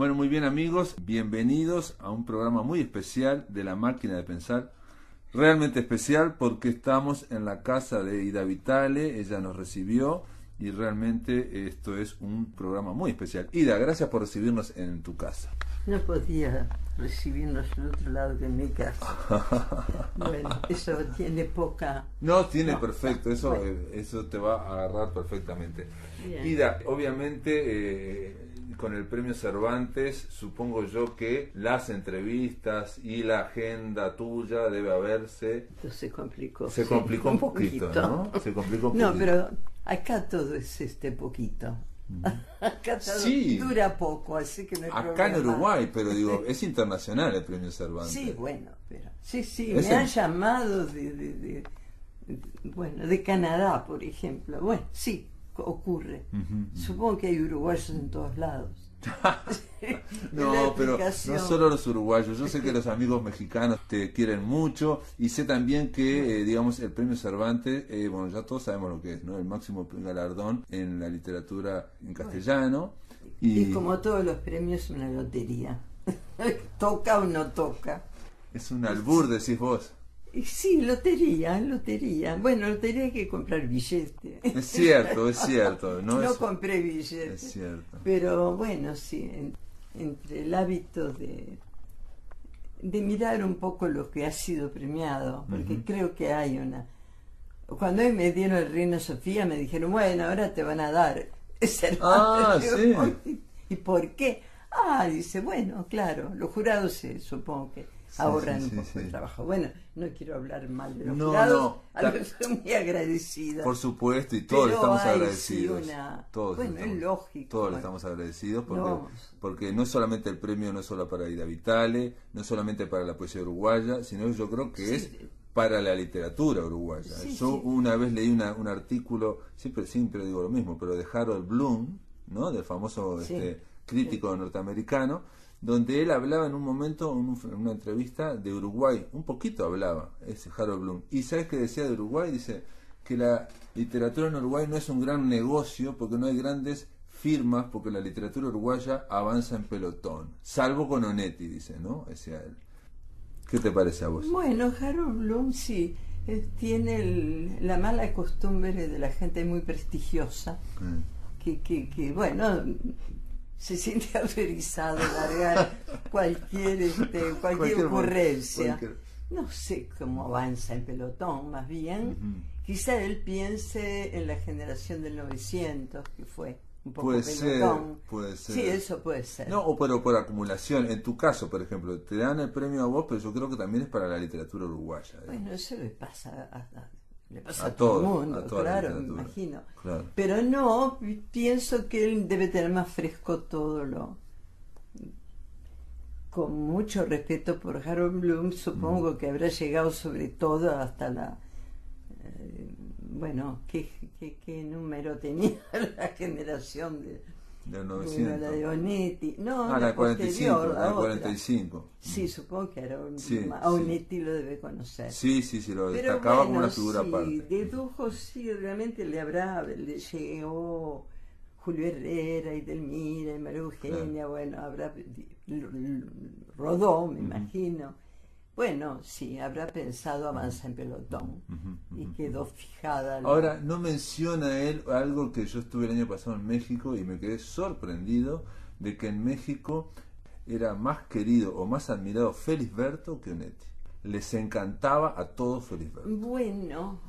Bueno, muy bien amigos, bienvenidos a un programa muy especial de La Máquina de Pensar. Realmente especial porque estamos en la casa de Ida Vitale, ella nos recibió y realmente esto es un programa muy especial. Ida, gracias por recibirnos en tu casa. No podía recibirnos al otro lado de mi casa. Bueno, eso tiene poca... No, tiene no, perfecto, eso, bueno. Eso te va a agarrar perfectamente. Bien. Ida, obviamente con el premio Cervantes supongo yo que las entrevistas y la agenda tuya debe haberse... Esto se complicó. Se sí, complicó un poquito, ¿no? Se complicó un poquito. No, pero acá todo es poquito. Acá todo Sí. dura poco, así que no hay Acá en problema. Uruguay, pero digo, es internacional el premio Cervantes. Sí, bueno, pero... Sí, Es me el- han llamado bueno, de Canadá, por ejemplo. Bueno, sí, ocurre. Supongo que hay uruguayos en todos lados. No, pero no solo los uruguayos. Yo sé que los amigos mexicanos te quieren mucho y sé también que, digamos, el premio Cervantes, bueno, ya todos sabemos lo que es, ¿no? El máximo galardón en la literatura en castellano. Y como todos los premios, una lotería. Toca o no toca. Es un albur, decís vos. Y sí, lotería. Bueno, lotería hay que comprar billetes. Es cierto, es cierto. No compré billetes. Es cierto. Pero bueno, sí, entre el hábito de mirar un poco lo que ha sido premiado, porque creo que hay una... Cuando hoy me dieron el Reina Sofía, me dijeron, bueno, ahora te van a dar ese sí. ¿Y por qué? Dice, bueno, claro, los jurados supongo que ahorran un poco de trabajo. Bueno, no quiero hablar mal de los jurados, a los que soy muy agradecida. Por supuesto, y todos Pero estamos hay, agradecidos. sí, Todos bueno, estamos, es lógico. todos Bueno. estamos agradecidos No. porque no solamente el premio no es solo para Ida Vitale, no es solamente para la poesía uruguaya, sino que yo creo que es para la literatura uruguaya. Sí, Yo sí. una vez leí un artículo, siempre digo lo mismo, pero de Harold Bloom, ¿no? Del famoso crítico norteamericano, donde él hablaba en un momento, en una entrevista, de Uruguay. Un poquito hablaba, ese Harold Bloom. ¿Y sabes qué decía de Uruguay? Dice que la literatura en Uruguay no es un gran negocio porque no hay grandes firmas, porque la literatura uruguaya avanza en pelotón. Salvo con Onetti, dice, ¿no? Decía él. ¿Qué te parece a vos? Bueno, Harold Bloom sí tiene la mala costumbre de la gente muy prestigiosa, que bueno, se siente autorizado a largar cualquier ocurrencia. No sé cómo avanza el pelotón, más bien. Quizá él piense en la generación del 900, que fue un poco pelotón. Puede ser. Sí, eso puede ser. No, pero por acumulación. En tu caso, por ejemplo, te dan el premio a vos, pero yo creo que también es para la literatura uruguaya. Bueno, eso le pasa a a todo el todo, mundo, a toda la claro, me literatura. imagino. Claro. Pero no, pienso que él debe tener más fresco todo lo... Con mucho respeto por Harold Bloom, supongo que habrá llegado sobre todo hasta la... bueno, ¿qué número tenía la generación de... Del Bueno, 900. la de Onetti. No, La 45, posterior, la otra. 45. Sí, supongo que Sí, a Onetti lo debe conocer. Sí, lo Pero destacaba bueno, como una figura sí, aparte. dedujo, sí, realmente le llegó Julio Herrera y Delmira y María Eugenia, bueno, rodó, me imagino. Bueno, sí, habrá pensado avanza en pelotón y quedó fijada. Ahora, no menciona él algo que yo estuve el año pasado en México y me quedé sorprendido de que en México era más querido o más admirado Felisberto que Onetti. Les encantaba a todos Felisberto. Bueno,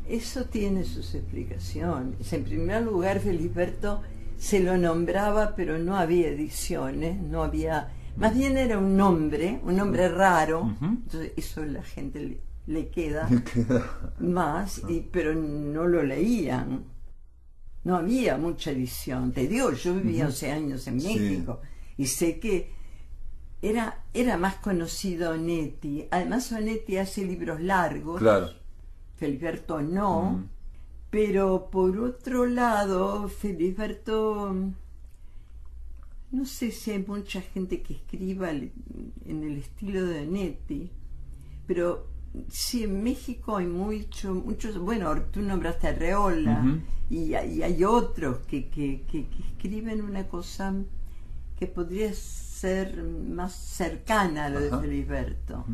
eso tiene sus explicaciones. En primer lugar, Felisberto se lo nombraba, pero no había ediciones, no había... Más bien era un nombre raro, entonces eso a la gente le queda más, pero no lo leían. No había mucha edición. Te digo, yo vivía 11 años en México y sé que era más conocido Onetti. Además, Onetti hace libros largos. Claro. Felisberto no. Pero por otro lado, Felisberto... No sé si hay mucha gente que escriba en el estilo de Onetti, pero sí, en México hay muchos, bueno, tú nombraste a Arreola, y hay otros que escriben una cosa que podría ser más cercana a lo de Felisberto.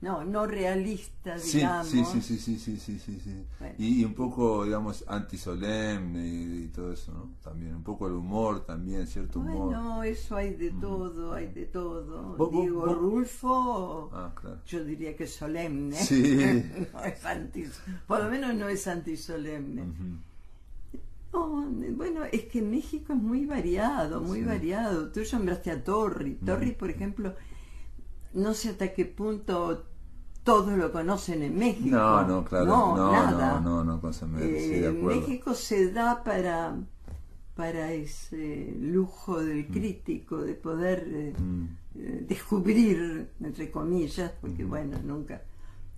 No realista, digamos. Sí. Bueno. Y un poco, digamos, antisolemne y todo eso, ¿no? También, un poco el humor también, cierto humor. Bueno, eso hay de todo, hay de todo. Diego Rulfo, claro. Yo diría que es solemne. Sí. No es por lo menos no es antisolemne. No, bueno, es que México es muy variado, muy variado. Tú nombraste a Torri. Torri, por ejemplo, no sé hasta qué punto todos lo conocen en México. No, claro. Nada. No conocen México. En México se da para ese lujo del crítico de poder descubrir, entre comillas, porque bueno, nunca,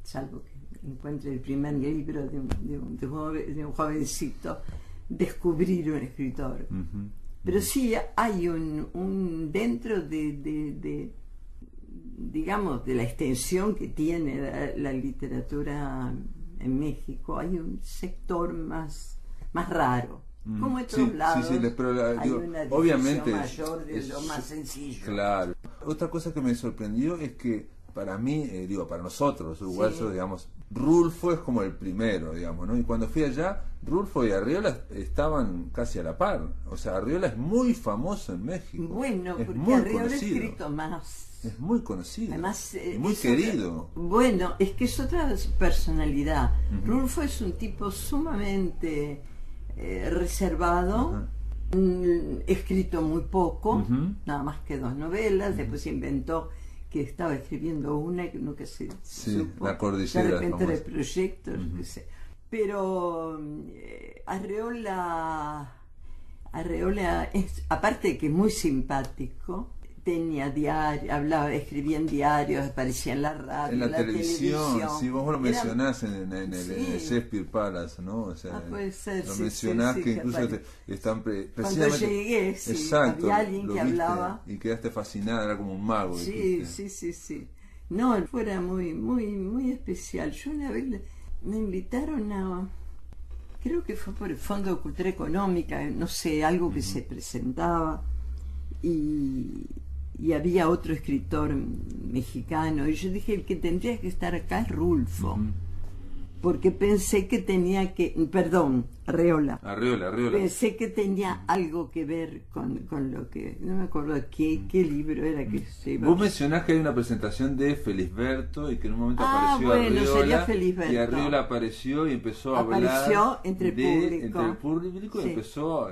salvo que encuentre el primer libro de un jovencito, descubrir un escritor. Pero sí hay un dentro de digamos, de la extensión que tiene la literatura en México, hay un sector más raro. Como en todos lados, pero, hay una obviamente mayor de lo más sencillo. Claro. Otra cosa que me sorprendió es que para mí, para nosotros los uruguayos, digamos, Rulfo es como el primero, digamos, ¿no? Y cuando fui allá, Rulfo y Arriola estaban casi a la par. O sea, Arriola es muy famoso en México. Bueno, es porque muy Arriola ha conocido. escrito más. Es muy conocido. Además, muy querido. Bueno, es que es otra personalidad. Rulfo es un tipo sumamente reservado, escrito muy poco, nada más que 2 novelas, después inventó que estaba escribiendo una que nunca se supo, La Cordillera, de repente famosa. de proyectos, qué sé. Pero Arreola es, aparte de que es muy simpático, tenía diario, escribía en diarios, aparecía en la radio, en la televisión. Sí, vos lo mencionás en el Shakespeare Palace, ¿no? O sea, puede ser, lo mencionás que incluso están cuando llegué, exacto, había alguien que hablaba y quedaste fascinada, era como un mago. Sí. No, fuera muy especial. Yo una vez me invitaron creo que fue por el Fondo de Cultura Económica, no sé, algo que se presentaba, y había otro escritor mexicano, y yo dije, el que tendría que estar acá es Rulfo, porque pensé que tenía que, perdón, Arreola. Pensé que tenía algo que ver con lo que, no me acuerdo qué libro era que se iba. Vos mencionás que hay una presentación de Felisberto y que en un momento apareció Arreola, sería Felisberto. Y Arreola apareció y empezó a hablar entre el público y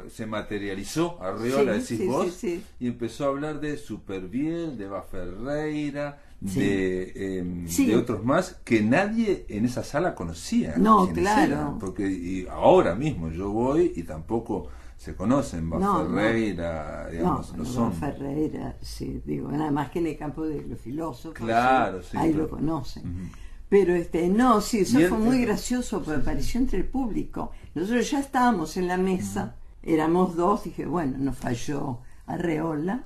se materializó Arreola, decís vos, y empezó a hablar de Superbiel, de Baferreira, de otros más que nadie en esa sala conocía. No, claro. Porque ahora mismo yo voy y tampoco se conocen. Baferreira, digamos, no son. Baferreira, sí, digo, nada más que en el campo de los filósofos. Claro, ahí lo conocen. Pero eso fue muy gracioso porque apareció entre el público. Nosotros ya estábamos en la mesa, éramos 2, dije, bueno, nos falló Arreola.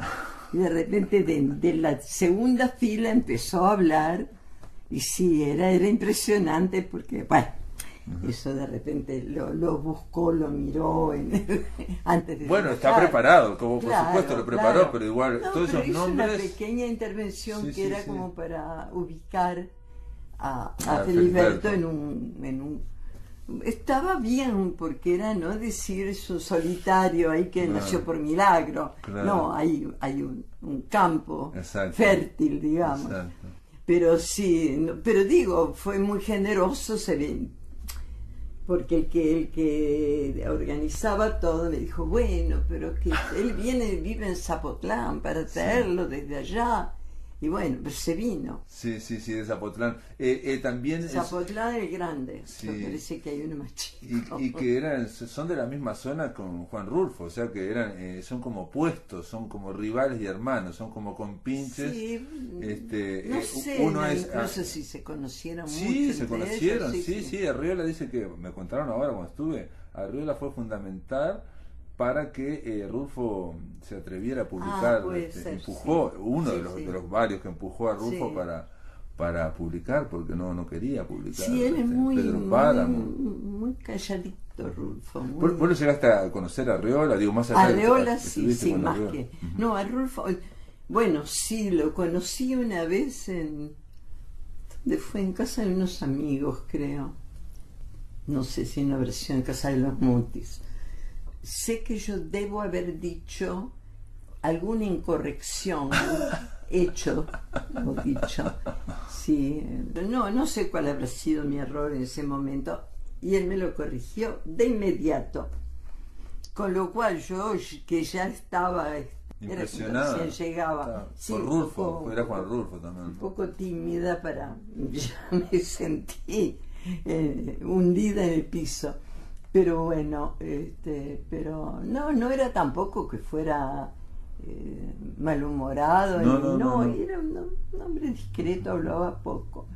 Y de repente de la segunda fila empezó a hablar, y sí, era impresionante porque, bueno, eso de repente lo buscó, lo miró antes de está preparado, como por supuesto lo preparó, pero igual todos esos hizo nombres. Una pequeña intervención que era como para ubicar a Felisberto en un estaba bien, porque era no decir es un solitario ahí que nació por milagro. No, hay un campo fértil, digamos. Exacto. Pero sí, pero digo, fue muy generoso, porque el que organizaba todo me dijo, bueno, pero que él vive en Zapotlán para traerlo desde allá. Y bueno, pues se vino. Sí, de Zapotlán. También Zapotlán el Grande. Sí. Me parece que hay uno más chico. Y que son de la misma zona con Juan Rulfo, o sea que son como opuestos, son como rivales y hermanos, son como compinches. Sí, no sé, no sé si se conocieron mucho. Sí, se conocieron, sí. Arriola dice que, me contaron ahora cuando estuve, Arriola fue fundamental para que Rulfo se atreviera a publicar, empujó, uno de los varios que empujó a Rulfo para publicar, porque no quería publicar. Sí, él es Pedro Páramo. muy calladito, Rulfo. ¿Vos lo llegaste a conocer a Arreola? Digo, más allá Arreola sí, más Arreola. que... No, a Rulfo... Bueno, sí, lo conocí una vez ¿dónde fue? En casa de unos amigos, creo. No sé si una versión en casa de los Mutis. Sé que yo debo haber dicho alguna incorrección, hecho o dicho. Sí, no sé cuál habrá sido mi error en ese momento. Y él me lo corrigió de inmediato. Con lo cual yo, que ya estaba... Impresionada. Recién llegaba. Sí, por Rulfo, era Juan Rulfo también. Un poco tímida ya me sentí hundida en el piso. Pero bueno, pero no era tampoco que fuera malhumorado. No, era un hombre discreto, hablaba poco.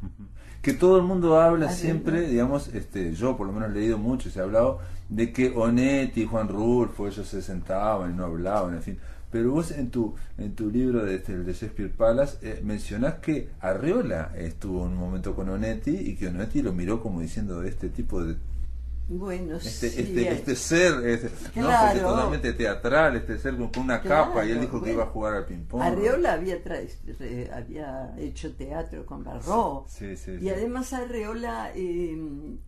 Que todo el mundo habla siempre, digamos, yo por lo menos he leído mucho, se ha hablado de que Onetti y Juan Rulfo, ellos se sentaban y no hablaban, en fin. Pero vos en tu libro el de Shakespeare Palace mencionás que Arreola estuvo en un momento con Onetti y que Onetti lo miró como diciendo este tipo de... Bueno, este claro. ser, porque totalmente teatral, este ser con una capa, y él dijo que iba a jugar al ping-pong. Arreola había hecho teatro con Barrault. Y además Arreola era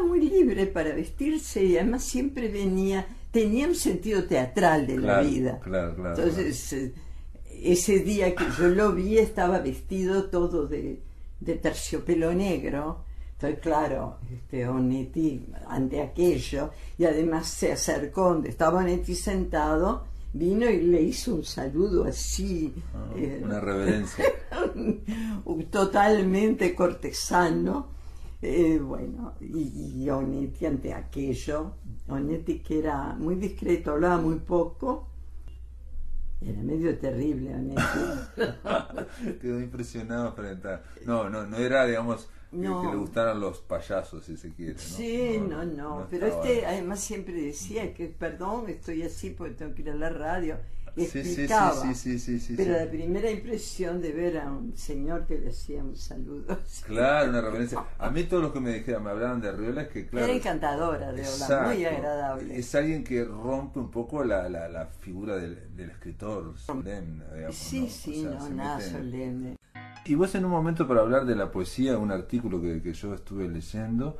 muy libre para vestirse y además siempre tenía un sentido teatral de la vida. Claro. Entonces, ese día que yo lo vi estaba vestido todo de terciopelo negro. Entonces, claro, Onetti ante aquello, y además se acercó donde estaba Onetti sentado, vino y le hizo un saludo así. Una reverencia. Totalmente cortesano. Bueno, y Onetti ante aquello, Onetti que era muy discreto, hablaba muy poco, era medio terrible Onetti. Quedó impresionado frente a... No era, digamos... que le gustaran los payasos, si se quiere, ¿no? Sí, no, pero además siempre decía que, perdón, estoy así porque tengo que ir a la radio, explicaba. Sí, pero la primera impresión de ver a un señor que le hacía un saludo. Claro, una reverencia. A mí todos los que me hablaban de Arreola es que, claro... Era encantadora Arreola, muy agradable. Es alguien que rompe un poco la figura del escritor solemne, digamos. Sí, nada solemne. Y vos en un momento, para hablar de la poesía, un artículo que yo estuve leyendo,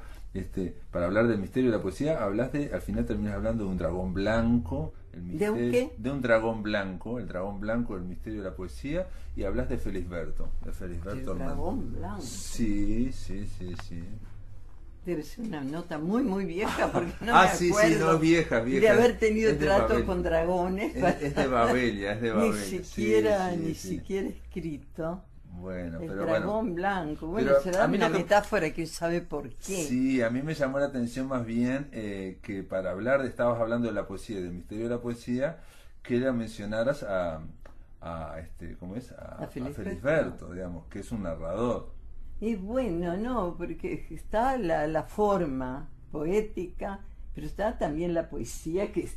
para hablar del misterio de la poesía, al final terminas hablando de un dragón blanco, el misterio, ¿de un qué? De un dragón blanco, el dragón blanco del misterio de la poesía, y hablas de Felisberto ¿El dragón blanco? Sí. Debe ser una nota muy, muy vieja, porque no me acuerdo no es vieja. de haber tenido trato con dragones. Es de Babelia, Ni siquiera escrito. Bueno, el pero dragón blanco. Bueno, pero será una metáfora que sabe por qué. Sí, a mí me llamó la atención más bien que para hablar, estabas hablando de la poesía, del misterio de la poesía, que la mencionaras ¿cómo es? A Felisberto, digamos, que es un narrador. Y bueno, porque está la forma poética, pero está también la poesía que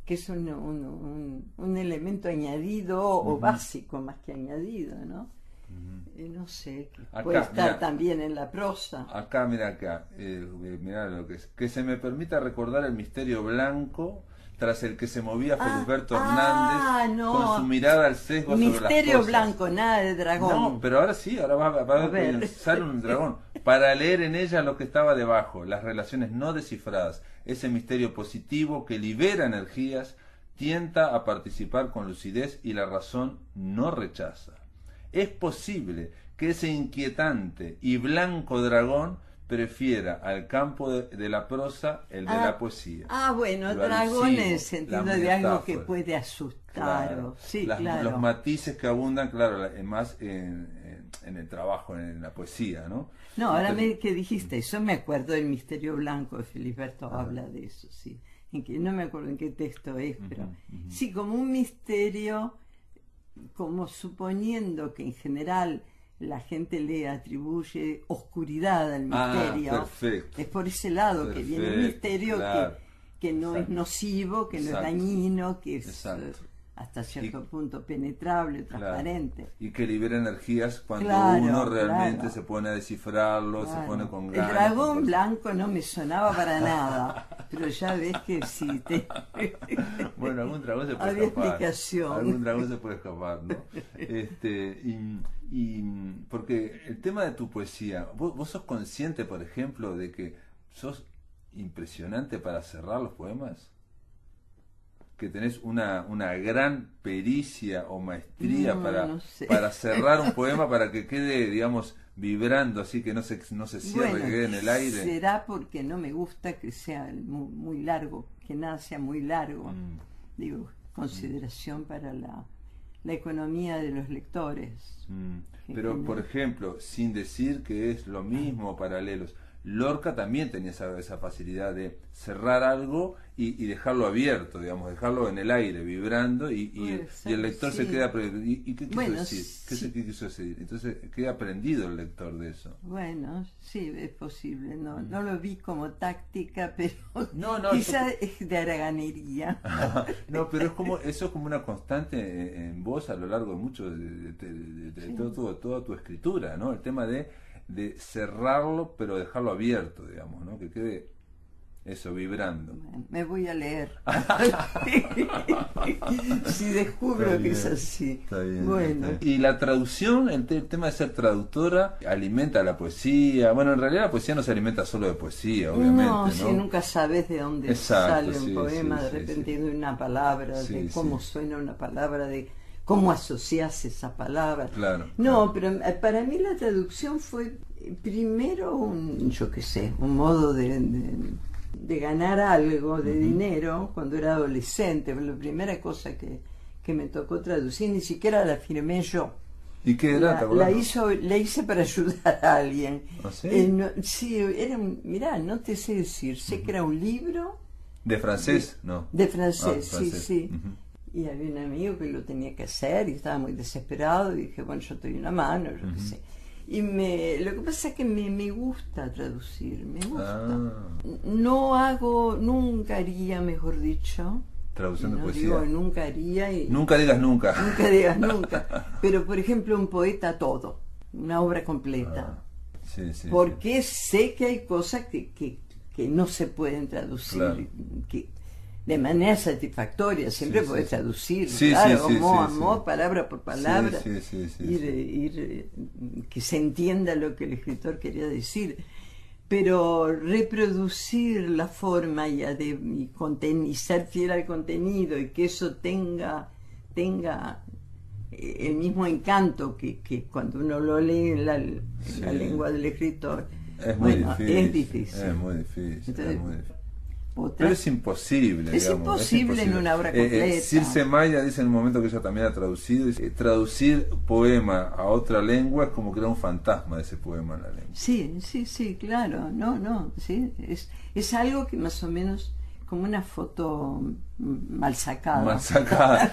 es un elemento añadido o básico más que añadido, ¿no? No sé, puede estar también en la prosa. Acá, mira lo que es. Que se me permita recordar el misterio blanco tras el que se movía Felisberto Hernández con su mirada al sesgo sobre las cosas. Misterio blanco, nada de dragón. No, pero ahora sí, ahora va a pensar un dragón. Para leer en ella lo que estaba debajo, las relaciones no descifradas, ese misterio positivo que libera energías, tienta a participar con lucidez y la razón no rechaza. Es posible que ese inquietante y blanco dragón prefiera al campo de la prosa el de la poesía. Bueno, dragón en el sentido de algo que puede asustar. Claro. Claro. Los matices que abundan, claro, más en el trabajo, en la poesía, ¿no? No, ahora que dijiste eso, me acuerdo del misterio blanco de Felisberto, habla de eso, sí. No me acuerdo en qué texto es, pero sí, como un misterio, como suponiendo que en general la gente le atribuye oscuridad al misterio. Perfecto. Es por ese lado que viene el misterio, claro, que no es nocivo, que no es dañino, que es hasta cierto punto penetrable, transparente. Claro. Y que libera energías cuando Claro, uno realmente claro. se pone a descifrarlo, Claro. se pone con El ganas. dragón con blanco no me sonaba para nada, pero ya ves que sí. Bueno, algún dragón se puede Había escapar. explicación. Algún dragón se puede escapar, ¿no? Porque el tema de tu poesía, ¿vos sos consciente, por ejemplo, de que sos impresionante para cerrar los poemas? Que tenés una gran pericia o maestría no sé. para cerrar un poema, para que quede, digamos, vibrando, así que no se cierre, Bueno, que quede en el aire. será porque no me gusta que sea muy largo, que nada sea muy largo. Digo, consideración para la economía de los lectores. Pero, por ejemplo, sin decir que es lo mismo, paralelos, Lorca también tenía esa facilidad de cerrar algo y dejarlo abierto, digamos, dejarlo en el aire, vibrando, y el lector se queda... ¿Y qué quiso decir? ¿Qué quiso decir? Entonces queda aprendido el lector de eso. Bueno, sí, es posible. No lo vi como táctica, pero No, quizá es de haraganería. No, pero eso es como una constante en vos a lo largo de mucho de toda tu escritura, ¿no? El tema de cerrarlo pero dejarlo abierto, digamos, ¿no? Que quede eso, vibrando. Bueno, me voy a leer. Si descubro que es así. Está bien, bueno. está bien. Y la traducción, el tema de ser traductora, alimenta la poesía. Bueno, en realidad la poesía no se alimenta solo de poesía, obviamente, ¿no? Si nunca sabes de dónde sale un poema, de repente de una palabra, de cómo suena una palabra, de cómo asocias esa palabra. Claro. Pero para mí la traducción fue primero un modo de ganar algo de dinero cuando era adolescente. La primera cosa que me tocó traducir ni siquiera la firmé yo. ¿Y qué era? La hice para ayudar a alguien. ¿Ah, sí? Mirá, no te sé decir, sé que era un libro. ¿De francés? No. De francés, francés. Sí. Y había un amigo que lo tenía que hacer y estaba muy desesperado y dije, bueno, yo te doy una mano, yo qué sé. Y lo que pasa es que me gusta traducir, me gusta. Nunca haría, mejor dicho. Traducción de poesía. Digo, nunca haría. Nunca digas nunca. Nunca digas nunca. Pero, por ejemplo, un poeta todo, una obra completa. Porque sé que hay cosas que no se pueden traducir. Claro. De manera satisfactoria, siempre podés traducir, palabra por palabra, ir que se entienda lo que el escritor quería decir, pero reproducir la forma y ser fiel al contenido y que eso tenga el mismo encanto que cuando uno lo lee en la lengua del escritor, es muy difícil. Es difícil. Es muy difícil. Entonces, es muy difícil. Pero es imposible, es imposible en una obra completa. Circe Maya dice en un momento que ella también ha traducido, dice, traducir poema a otra lengua es como crear un fantasma de ese poema en la lengua. Sí, claro, sí, es algo que más o menos como una foto mal sacada.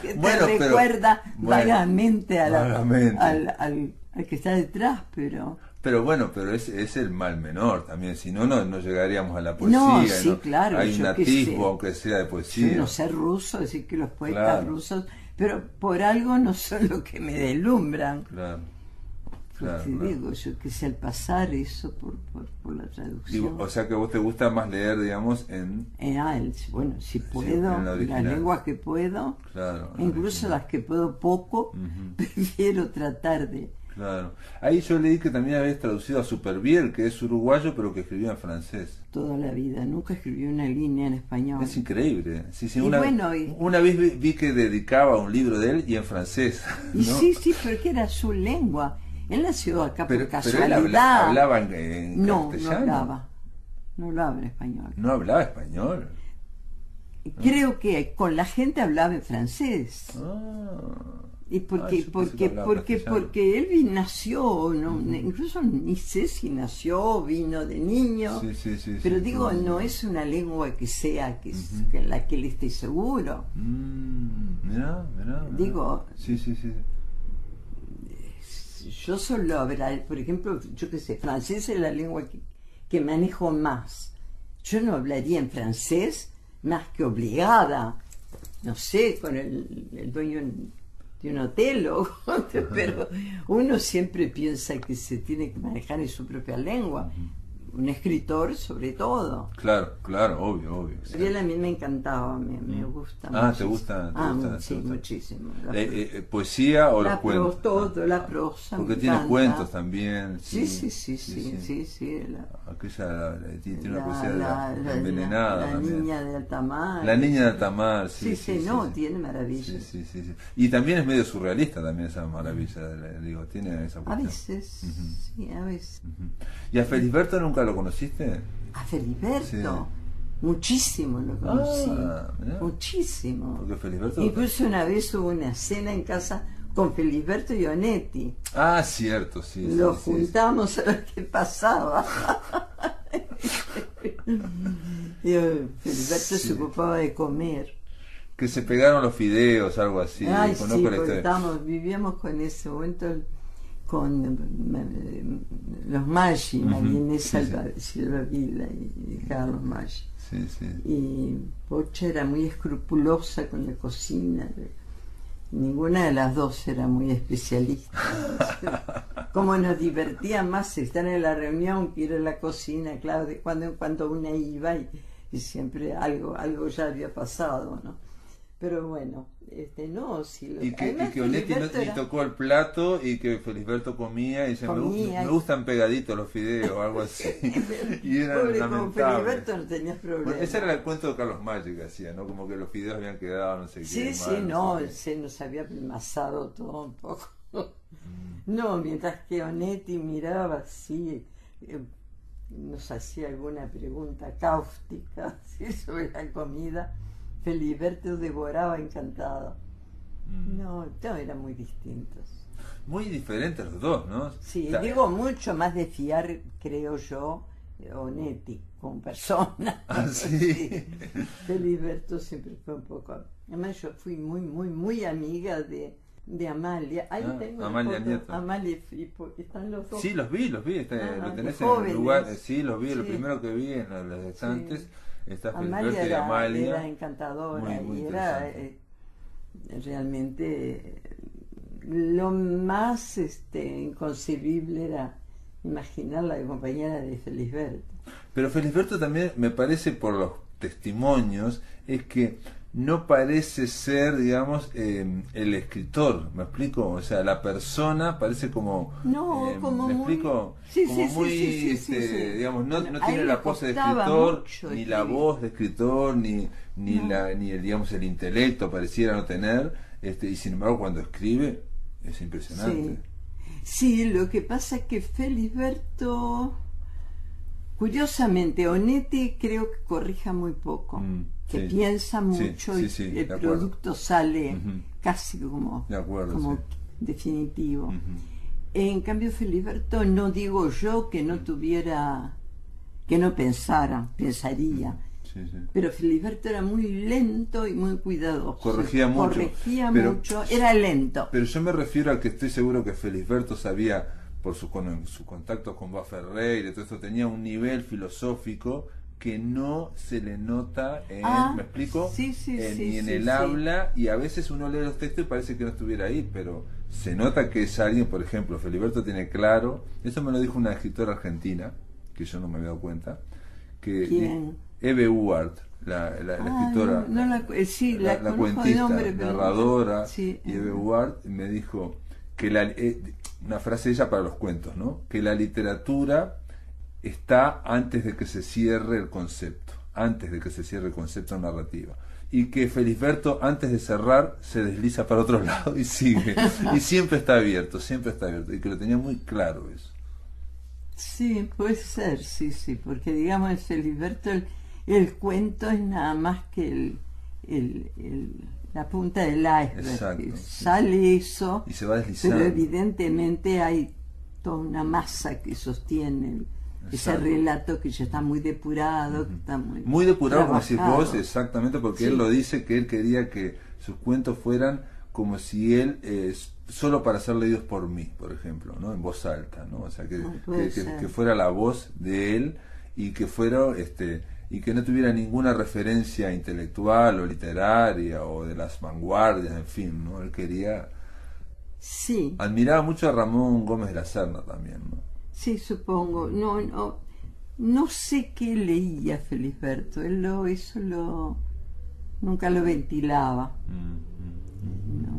Que te recuerda vagamente al que está detrás, pero es el mal menor también, si no llegaríamos a la poesía. Claro. Hay un atisbo, aunque sea de poesía. Yo no sé ruso, decir que los poetas rusos, pero por algo no son lo que me deslumbran. Claro. Digo, yo que sé, al pasar eso por la traducción. O sea que a vos te gusta más leer, digamos, bueno, si puedo, las lenguas que puedo, incluso las que puedo poco, prefiero tratar de... Claro. Ahí yo leí que también habías traducido a Supervielle, que es uruguayo, pero que escribió en francés. Toda la vida, nunca escribió una línea en español. Es increíble. Una vez vi que dedicaba un libro de él y en francés. ¿No? Sí, pero que era su lengua. Él nació acá por casualidad. Pero él hablaba en castellano. No hablaba en español. ¿No hablaba español? Creo que con la gente hablaba en francés. Y porque él nació, incluso ni sé si nació, vino de niño, pero digo, no es una lengua que sea en la que él esté seguro. Mirá. Digo, sí. Yo solo hablar, por ejemplo, yo qué sé, francés es la lengua que manejo más. Yo no hablaría en francés más que obligada. no sé, con el dueño de un hotel, pero uno siempre piensa que se tiene que manejar en su propia lengua. Un escritor sobre todo. Claro, obvio. Gabriel a mí me encantaba, me gusta. ¿Te gusta? Sí, muchísimo. ¿Poesía o los cuentos? Todo, la prosa. Porque tiene cuentos también. Sí. Aquella tiene una poesía envenenada. La niña de Altamar. La niña de Altamar, sí. Tiene maravillas. Sí. Y también es medio surrealista también esa maravilla, digo, tiene esa cuestión. A veces, sí, a veces. ¿Y a Felisberto nunca lo conociste? A Felisberto, muchísimo lo conocí, muchísimo. Porque Felisberto... Incluso una vez hubo una cena en casa con Felisberto y Onetti. Cierto, sí. Lo juntamos a ver qué pasaba. Felisberto se ocupaba de comer. Que se pegaron los fideos, algo así. Vivíamos con ese momento con los Maggi, María Inés Silva Vila y Carlos Maggi. Y Pocha era muy escrupulosa con la cocina. Ninguna de las dos era muy especialista. Como nos divertía más estar en la reunión que ir a la cocina, claro, de cuando en cuando una iba y siempre algo ya había pasado, ¿no? Pero bueno, y que Onetti ni tocó el plato y que Felisberto comía y dice, me gustan pegaditos los fideos o algo así. Y era con Felisberto no tenías problema. Bueno, ese era el cuento de Carlos Maggi que hacía, ¿no? Como que los fideos habían quedado, no sé qué. Se nos había amasado todo un poco. No, mientras que Onetti miraba así, nos hacía alguna pregunta cáustica sobre la comida. Felisberto devoraba encantado. No, eran muy distintos. Muy diferentes los dos, ¿no? Sí, digo mucho más de fiar, creo yo, Onetti como persona. Sí. Felisberto siempre fue un poco... Además yo fui muy amiga de Amalia. Ahí tengo Amalia Nieto. Amalia y Fripo, están los dos. Sí, los vi. Lo tenés en el lugar. Sí, los vi. Lo primero que vi en los estantes. Sí. Está Felisberto y Amalia. Era encantadora muy y era realmente lo más inconcebible era imaginarla de compañera de Felisberto. Pero Felisberto también me parece, por los testimonios, es que no parece ser, digamos, el escritor, ¿me explico? O sea, la persona parece como... como ¿me explico? Digamos, no tiene la pose de escritor, ni la voz de escritor, ni el, digamos, el intelecto pareciera no tener, y sin embargo cuando escribe es impresionante. Sí, lo que pasa es que Felisberto, curiosamente, Onetti creo que corrija muy poco. Que piensa mucho y el producto sale casi como definitivo. En cambio Felisberto, no digo yo que no tuviera, que no pensaría, pero Felisberto era muy lento y muy cuidadoso. Corregía mucho, era lento. Pero yo me refiero a que estoy seguro que Felisberto sabía, por sus contactos con Ferreira y todo eso, tenía un nivel filosófico que no se le nota ¿me explico? Ni en el habla, y a veces uno lee los textos y parece que no estuviera ahí, pero se nota que es alguien, por ejemplo, Felisberto tiene claro, eso me lo dijo una escritora argentina, que yo no me había dado cuenta, que ¿quién? Eve Uward, la escritora, la cuentista, narradora, y Eve Uward me dijo que una frase de ella para los cuentos, ¿no? Que la literatura está antes de que se cierre el concepto, narrativa, y que Felisberto, antes de cerrar, se desliza para otro lado y sigue, y siempre está abierto, y que lo tenía muy claro eso. Sí, puede ser, porque digamos en Felisberto el cuento es nada más que la punta del iceberg. Sale eso y se va deslizando, pero evidentemente hay toda una masa que sostiene ese relato, que ya está muy depurado, que está muy depurado, como decís vos, exactamente, porque él lo dice, que él quería que sus cuentos fueran como si él solo para ser leídos por mí, por ejemplo, ¿no? En voz alta, ¿no? O sea, que fuera la voz de él, y que fuera y que no tuviera ninguna referencia intelectual o literaria o de las vanguardias, en fin, ¿no? Él quería... Sí. Admiraba mucho a Ramón Gómez de la Serna también, ¿no? Sí, supongo. No sé qué leía Felisberto. Nunca lo ventilaba.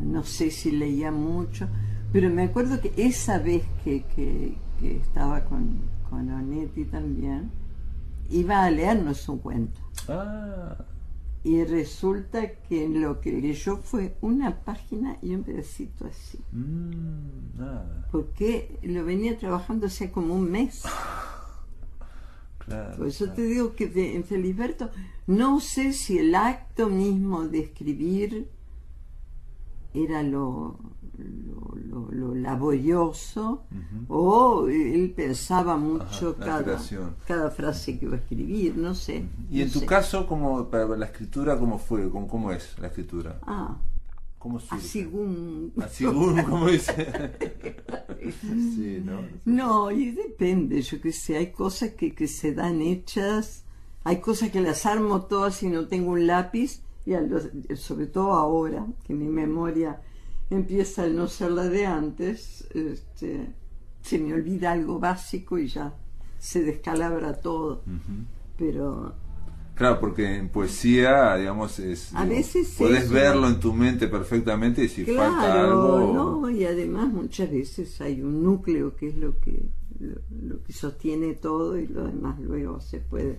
No sé si leía mucho, pero me acuerdo que esa vez que estaba con Onetti también, iba a leernos un cuento. Y resulta que lo que leyó fue una página y un pedacito así. Porque lo venía trabajando hacía como un mes. Claro, por eso te digo que en Felisberto no sé si el acto mismo de escribir era lo laborioso, o él pensaba mucho cada frase que iba a escribir, no sé. Y en tu caso, para la escritura, ¿cómo fue? ¿Cómo es la escritura? ¿Cómo surge? Asigún, como dice. Sí, ¿no? No, y depende, yo qué sé, hay cosas que se dan hechas, hay cosas que las armo todas y no tengo un lápiz, y sobre todo ahora, que mi memoria empieza a no ser la de antes, se me olvida algo básico y ya se descalabra todo. Pero... Claro, porque en poesía, digamos, a veces podés verlo en tu mente perfectamente y si falta algo... No, y además muchas veces hay un núcleo que es lo que sostiene todo, y lo demás luego se puede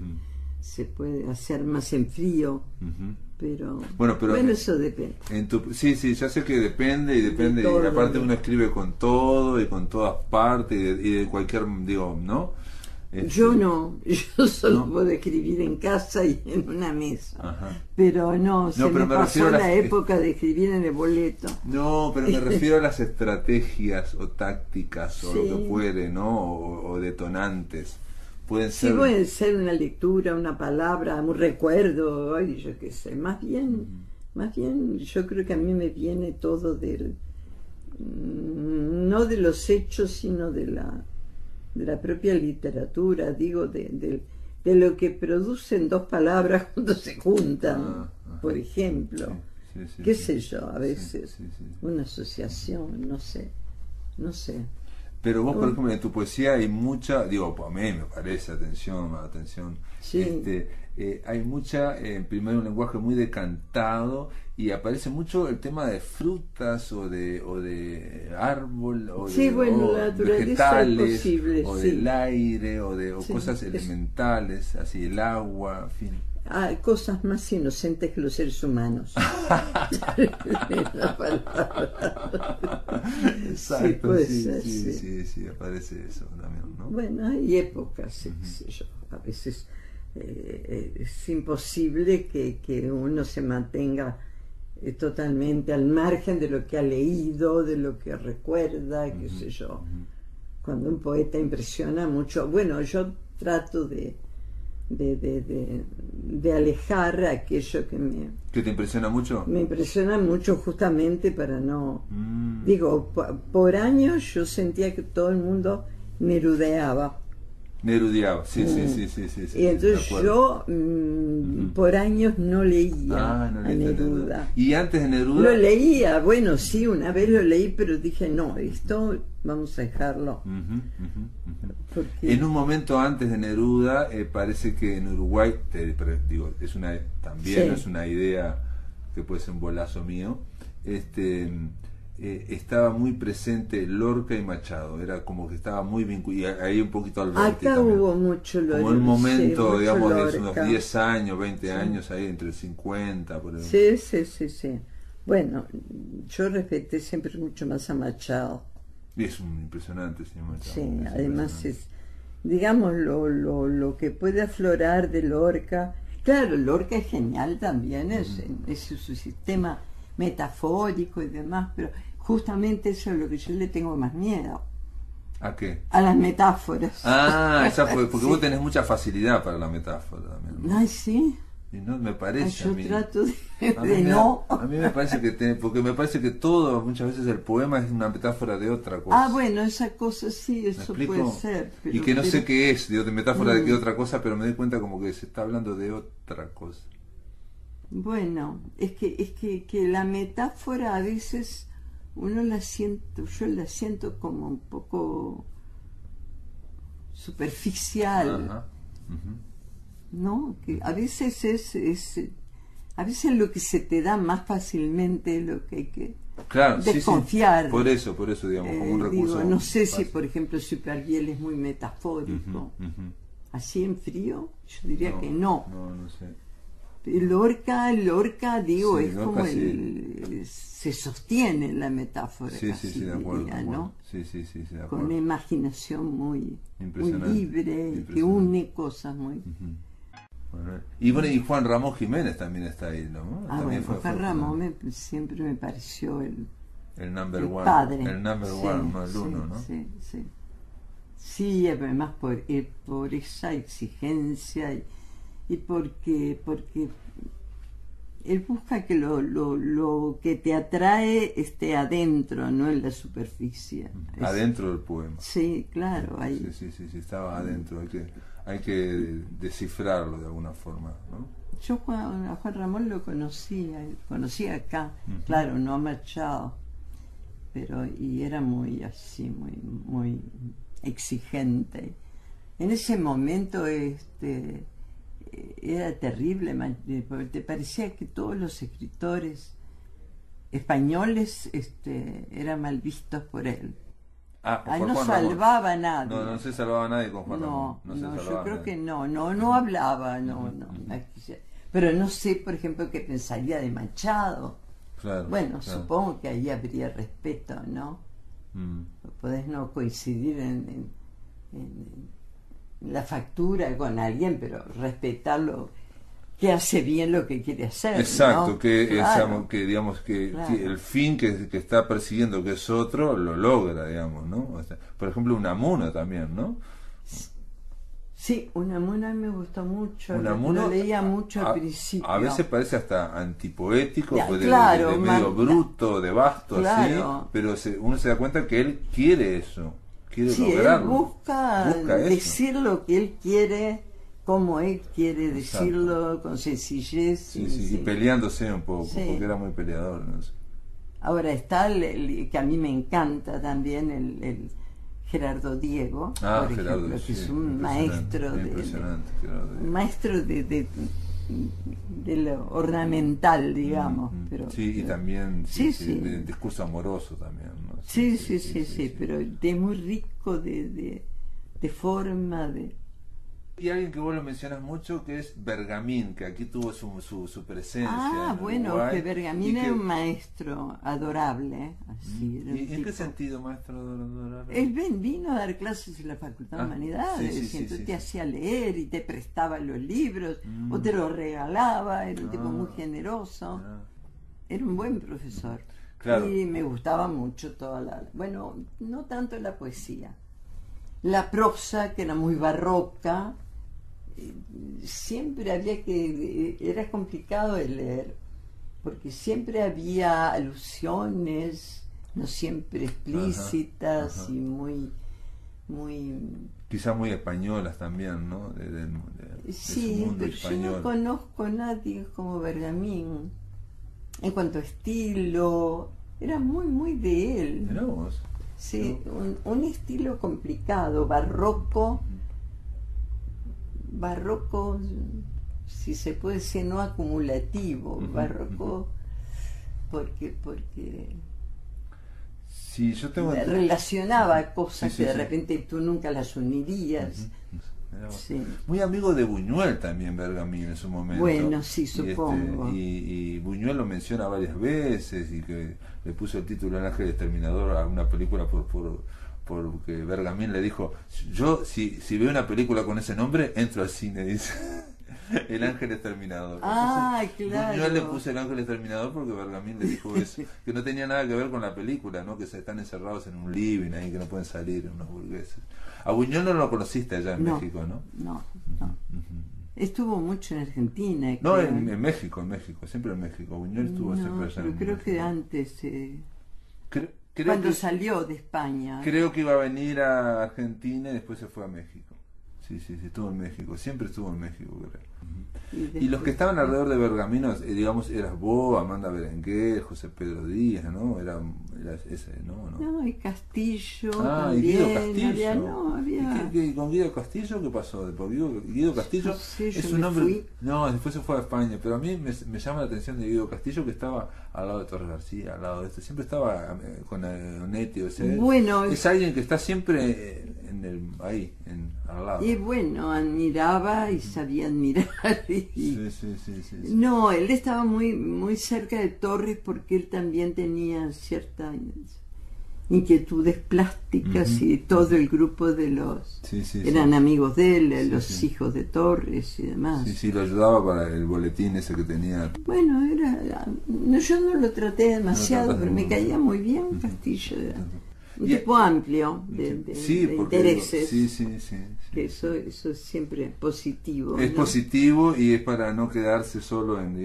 hacer más en frío. Pero bueno, eso depende. Sí, ya sé que depende y aparte uno escribe con todo y con todas partes y de cualquier, digo, ¿no? Yo solo puedo escribir en casa y en una mesa. Pero me pasó la época de escribir en el boleto. No, pero me refiero a las estrategias o tácticas o lo que fuere, ¿no? O detonantes. Pueden ser una lectura, una palabra, un recuerdo, yo qué sé. Más bien, yo creo que a mí me viene todo no de los hechos, sino de la propia literatura, digo, de lo que producen dos palabras cuando se juntan, por ejemplo. Qué sé yo, a veces una asociación, no sé. Pero vos, por ejemplo, en tu poesía hay mucha, digo, a mí me parece, atención, hay mucha, primero un lenguaje muy decantado, y aparece mucho el tema de frutas o de árbol o de la vegetales es posible, o del aire o cosas elementales, así el agua, en fin. Cosas más inocentes que los seres humanos. Exacto, sí, aparece eso también, ¿no? Bueno, hay épocas, qué sé yo, a veces es imposible que uno se mantenga totalmente al margen de lo que ha leído, de lo que recuerda, qué sé yo. Cuando un poeta impresiona mucho, bueno, yo trato de alejar aquello ¿Que te impresiona mucho? Me impresiona mucho, justamente para no... Digo, por años yo sentía que todo el mundo nerudeaba. Sí. Y entonces yo por años no leía a Neruda. ¿Y antes de Neruda? Lo leía, bueno, sí, una vez lo leí, pero dije, no, esto vamos a dejarlo. Porque... En un momento antes de Neruda, parece que en Uruguay, digo, es una idea que puede ser un bolazo mío, estaba muy presente Lorca y Machado, era como que estaba muy vinculado, y ahí un poquito Alberti acá también. Hubo mucho Lorca, como en un momento, digamos, Lorca. de unos 10 años, 20 años, ahí entre 50 por ejemplo. Sí. Bueno, yo respeté siempre mucho más a Machado. Y es un impresionante, señor Machado. Sí, además es, digamos, lo que puede aflorar de Lorca. Claro, Lorca es genial también, es su sistema metafórico y demás, pero justamente eso es lo que yo le tengo más miedo. ¿A qué? A las metáforas. Esa fue, porque vos tenés mucha facilidad para la metáfora también, ¿no? Ay, sí. Y no me parece yo a mí. trato de A mí me parece porque me parece que todo, muchas veces el poema es una metáfora de otra cosa. Bueno, esa cosa sí, eso puede ser. Y que no sé qué es, de metáfora de qué otra cosa, pero me doy cuenta como que se está hablando de otra cosa. Bueno, es que la metáfora a veces yo la siento como un poco superficial. Ajá. ¿No? Que a veces a veces lo que se te da más fácilmente es lo que hay que desconfiar. Sí. Por eso, digamos, como un recurso. No sé fácil. si, por ejemplo, Supervielle es muy metafórico. Así en frío, yo diría que no. No sé. Lorca, digo, Sí, es Lorca, como sí. se sostiene en la metáfora. Sí, de acuerdo. Diría, ¿no? Sí, de acuerdo. Con una imaginación muy libre, que une cosas muy... Bueno, y Juan Ramón Jiménez también está ahí, ¿no? También Juan Ramón siempre me pareció el number one. Padre. El number one, no el uno, ¿no? Sí. Sí, además por esa exigencia y porque él busca que lo que te atrae esté adentro, no en la superficie. Adentro del poema. Sí, claro. Ahí. Sí, estaba adentro. Hay que descifrarlo de alguna forma, ¿no? Yo a Juan Ramón lo conocía acá, claro, no a Machado, y era muy así, muy exigente. En ese momento era terrible, porque te parecía que todos los escritores españoles eran mal vistos por él. No salvaba a nadie. No se salvaba a nadie con Juan Ramón. Yo creo que no hablaba, pero no sé, por ejemplo, qué pensaría de Machado. Claro, supongo que ahí habría respeto, ¿no? Podés no coincidir en la factura con alguien, pero respetarlo, que hace bien lo que quiere hacer. Exacto, ¿no? que digamos que el fin que está persiguiendo, que es otro, lo logra, digamos, ¿no? O sea, por ejemplo, Unamuno también, ¿no? Sí, Unamuno me gustó mucho, Unamuno, lo leía mucho al principio. A veces parece hasta antipoético, de medio bruto, de vasto, así, pero uno se da cuenta que él quiere eso, quiere lograrlo. Él busca decir lo que él quiere, como él quiere decirlo, con sencillez. Y peleándose un poco, porque era muy peleador, ¿no? Ahora está que a mí me encanta también el Gerardo Diego, por ejemplo, que es un maestro de lo ornamental, digamos. Y también de discurso amoroso también, ¿no? Sí, pero de muy rico de forma, Y alguien que vos lo mencionas mucho, que es Bergamín, que aquí tuvo su presencia. Que Bergamín era un maestro adorable. Así, ¿Y en qué sentido, maestro adorable? Él vino a dar clases en la Facultad de Humanidades, y entonces te hacía leer y te prestaba los libros, o te los regalaba, era un tipo muy generoso. Era un buen profesor. Claro. Y me gustaba mucho no tanto la poesía. La prosa, que era muy barroca, siempre era complicado de leer, porque siempre había alusiones, no siempre explícitas, y muy quizás muy españolas también, ¿no? Sí, pero yo no conozco a nadie como Bergamín. En cuanto a estilo, era muy de él. Mirá vos. Sí, un estilo complicado, barroco, si se puede decir, no acumulativo, barroco, porque sí, yo tengo relacionaba cosas que de repente tú nunca las unirías. Muy amigo de Buñuel también, Bergamín, en su momento. Bueno, sí, supongo. Y Buñuel lo menciona varias veces, y que le puso el título El Ángel Exterminador a una película porque Bergamín le dijo: yo si veo una película con ese nombre, entro al cine, dice. El Ángel Exterminador. Claro. Buñuel le puso El Ángel Exterminador porque Bergamín le dijo eso, que no tenía nada que ver con la película, ¿no? Que se están encerrados en un living ahí, que no pueden salir, unos burgueses. A Buñuel no lo conociste allá en México, ¿no? No. Estuvo mucho en Argentina. No, creo. en México, siempre en México. Buñuel estuvo siempre allá pero en creo México. que antes, Creo cuando que, salió de España. creo que iba a venir a Argentina y después se fue a México. Sí, estuvo en México, siempre estuvo en México, creo. Y los que estaban alrededor de Bergamino, digamos, eras vos, Amanda Berenguer, José Pedro Díaz, ¿no? Era ese, ¿no? No, y Castillo Y Guido también. Castillo. ¿Y con Guido Castillo qué pasó? Porque Guido Castillo No sé, es yo un me hombre... fui. No, después se fue a España, pero a mí me llama la atención de Guido Castillo, que estaba al lado de Torres García, al lado de este. Siempre estaba con Onetti, o sea, Bueno, es alguien que está siempre ahí, al lado. y bueno, admiraba y sabía admirar. Sí. No, él estaba muy cerca de Torres porque él también tenía ciertas inquietudes plásticas y todo el grupo de los eran amigos de él, los hijos de Torres y demás. Sí, lo ayudaba para el boletín ese que tenía. Bueno, yo no lo traté demasiado, pero me caía muy bien Castillo. Un tipo amplio de intereses. Que eso es siempre positivo. Es ¿no? positivo y es para no quedarse solo en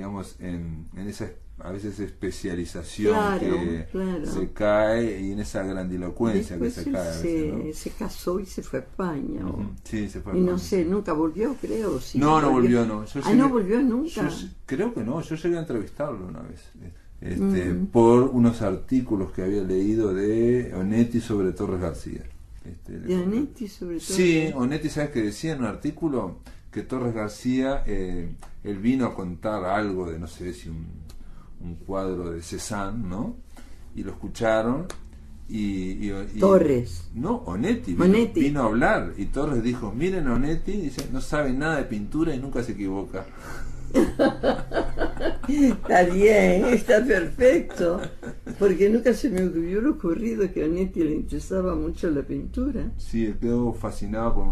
esa a veces especialización que se cae y en esa grandilocuencia después que se cae. A veces, ¿no? Se casó y se fue a España. Sí, se fue a y España. No sé, nunca volvió, creo. Sí, no volvió, no. No volvió nunca. Creo que no, yo llegué a entrevistarlo una vez. Por unos artículos que había leído de Onetti sobre Torres García. ¿De Onetti sobre Torres? Sí, Onetti, ¿sabes qué decía en un artículo? Que Torres García, él vino a contar algo de, no sé si un cuadro de Cézanne, ¿no? Y lo escucharon y Torres. No, Onetti vino a hablar y Torres dijo, miren a Onetti, dice, no sabe nada de pintura y nunca se equivoca. Está bien, está perfecto, porque nunca se me hubiera ocurrido que a Onetti le interesaba mucho la pintura. Sí, él quedó fascinado con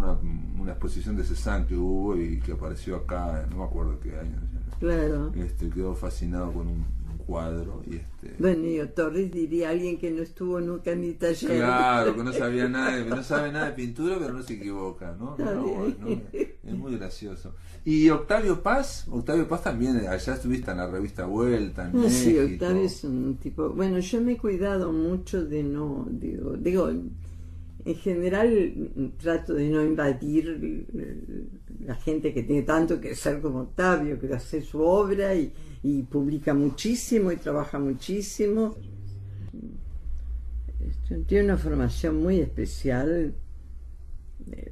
una exposición de Cézanne que hubo y que apareció acá, no me acuerdo qué año. Claro. Quedó fascinado con un cuadro y Bueno, yo Torres diría alguien que no estuvo nunca en mi taller. Claro, que no sabía no sabe nada de pintura, pero no se equivoca, ¿no? Es muy gracioso. Y Octavio Paz también, allá estuviste en la revista Vuelta, en México. Sí, Octavio es un tipo... Bueno, yo me he cuidado mucho de no... Digo, en general trato de no invadir la gente que tiene tanto que ser como Octavio, que hace su obra y publica muchísimo y trabaja muchísimo. Tiene una formación muy especial.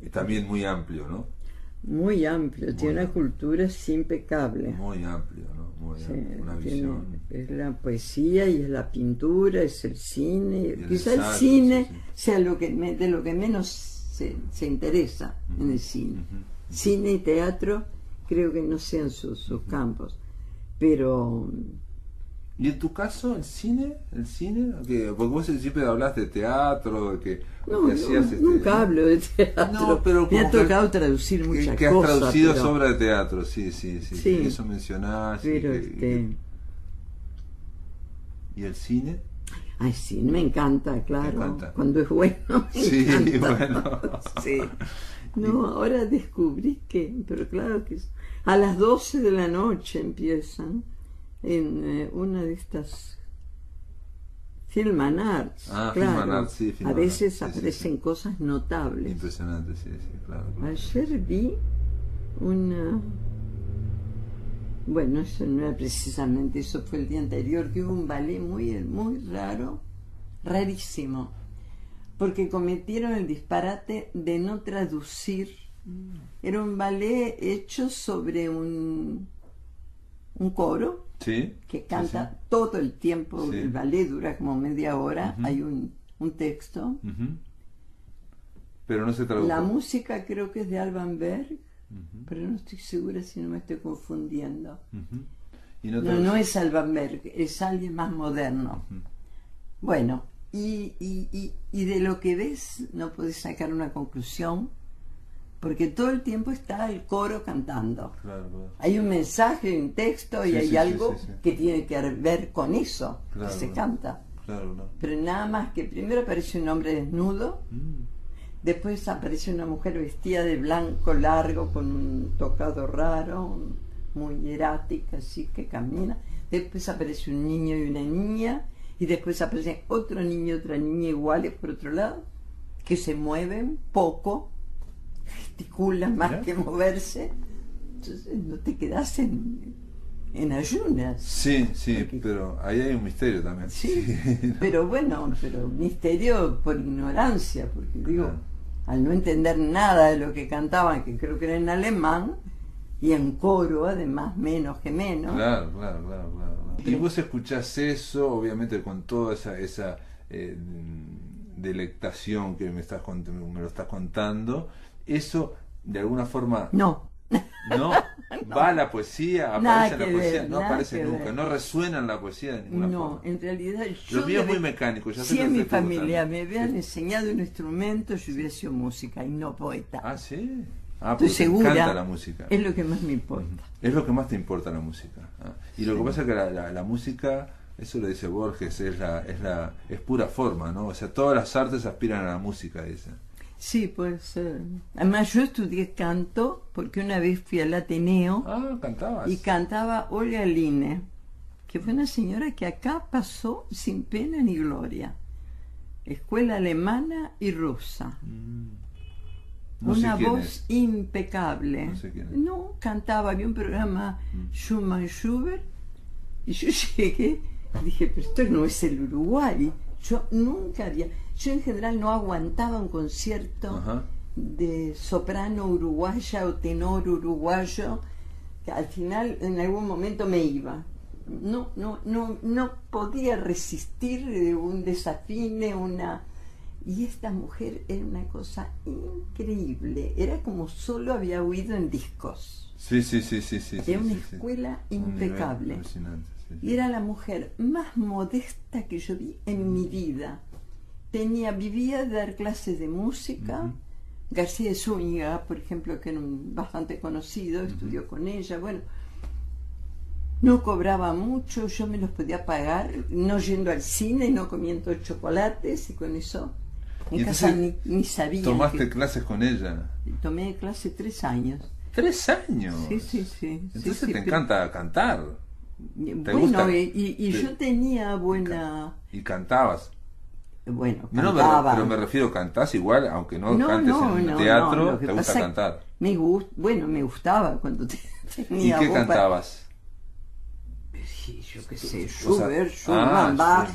Y también muy amplio, ¿no? Muy amplio, tiene una cultura impecable. Muy amplio, ¿no? Muy amplio, una visión. Es la poesía y es la pintura, es el cine. Quizá el cine sea de lo que menos se interesa en el cine. Cine y teatro creo que no sean sus campos. Pero... ¿Y en tu caso el cine? Porque vos siempre hablas de teatro, de que hacías nunca hablo de teatro. No, pero me ha tocado traducir muchas cosas. Que has traducido obras de teatro, sí. Eso mencionás. Pero ¿Y el cine? Ay, sí, me encanta, claro. Cuando es bueno, me encanta. Bueno. Sí. No, ahora descubrí pero claro que a las 12 de la noche empiezan en una de estas Film and Arts. Claro. Film and Arts, sí, a veces aparecen cosas notables. Impresionante, sí, claro. Ayer vi bueno, eso no era precisamente, eso fue el día anterior, que hubo un ballet muy raro, rarísimo, porque cometieron el disparate de no traducir. Era un ballet hecho sobre un coro que canta todo el tiempo. El ballet dura como media hora, hay un texto, pero no se tradujo. La música creo que es de Alban Berg, pero no estoy segura si no me estoy confundiendo. ¿Y no es Alban Berg, es alguien más moderno. Bueno, y de lo que ves no puedes sacar una conclusión, porque todo el tiempo está el coro cantando. Claro. Hay un mensaje, un texto y hay algo que tiene que ver con eso que se canta. Claro. Pero nada más que primero aparece un hombre desnudo, Después aparece una mujer vestida de blanco largo con un tocado raro, muy erática, así que camina. Después aparece un niño y una niña, y después aparece otro niño y otra niña iguales por otro lado, que se mueven poco, gesticulan más que moverse. Entonces no te quedas en ayunas. Sí, sí, porque, pero ahí hay un misterio también. Sí, sí. pero bueno, pero misterio por ignorancia, porque digo, al no entender nada de lo que cantaban, que creo que era en alemán, y en coro, además, menos que menos. Claro. Y vos escuchás eso, obviamente con toda esa delectación que me lo estás contando, eso de alguna forma... No. ¿No? ¿Va a la poesía? ¿Aparece en la poesía? Ver, no aparece nunca, ver. no resuena en la poesía de ninguna forma. No, en realidad yo... Lo mío es muy mecánico. Ya si sé en que mi te está familia gustando. me habían enseñado un instrumento, yo hubiera sido música y no poeta. Ah, ¿sí? Estoy segura. Me encanta la música. Es lo que más me importa. Es lo que más te importa la música. ¿Ah? Y lo que pasa es que la música, eso lo dice Borges, es pura forma, ¿no? O sea, todas las artes aspiran a la música, dice. Sí, puede ser. Además, yo estudié canto porque una vez fui al Ateneo. Ah, cantabas. Y cantaba Olga Line, que fue una señora que acá pasó sin pena ni gloria. Escuela alemana y rusa. No Una sé quién voz es. impecable. No sé quién es. No, cantaba, había un programa Schumann Schubert, y yo llegué y dije, pero esto no es el Uruguay. Yo nunca había... Yo en general no aguantaba un concierto de soprano uruguaya o tenor uruguayo, que al final en algún momento me iba. No podía resistir un desafine, y esta mujer era una cosa increíble, era como solo había oído en discos. Sí. Era una escuela impecable. Alucinante, sí. Y era la mujer más modesta que yo vi en mi vida. Vivía de dar clases de música. García de Zúñiga, por ejemplo, que era bastante conocido, estudió con ella. Bueno, no cobraba mucho, yo me los podía pagar, no yendo al cine, no comiendo chocolates, y con eso en casa ni sabía. ¿Tomaste clases con ella? Tomé clase 3 años. ¿3 años? Sí. Entonces sí, te encanta cantar. Bueno, gusta? Yo tenía buena... ¿Y cantabas? Bueno, No, cantaba. pero me refiero, cantás igual, aunque no cantes en teatro, te gusta cantar. Me gustaba cuando tenía ¿Y qué voz cantabas? Sí, yo qué sé, Schubert, Schumann, Bach,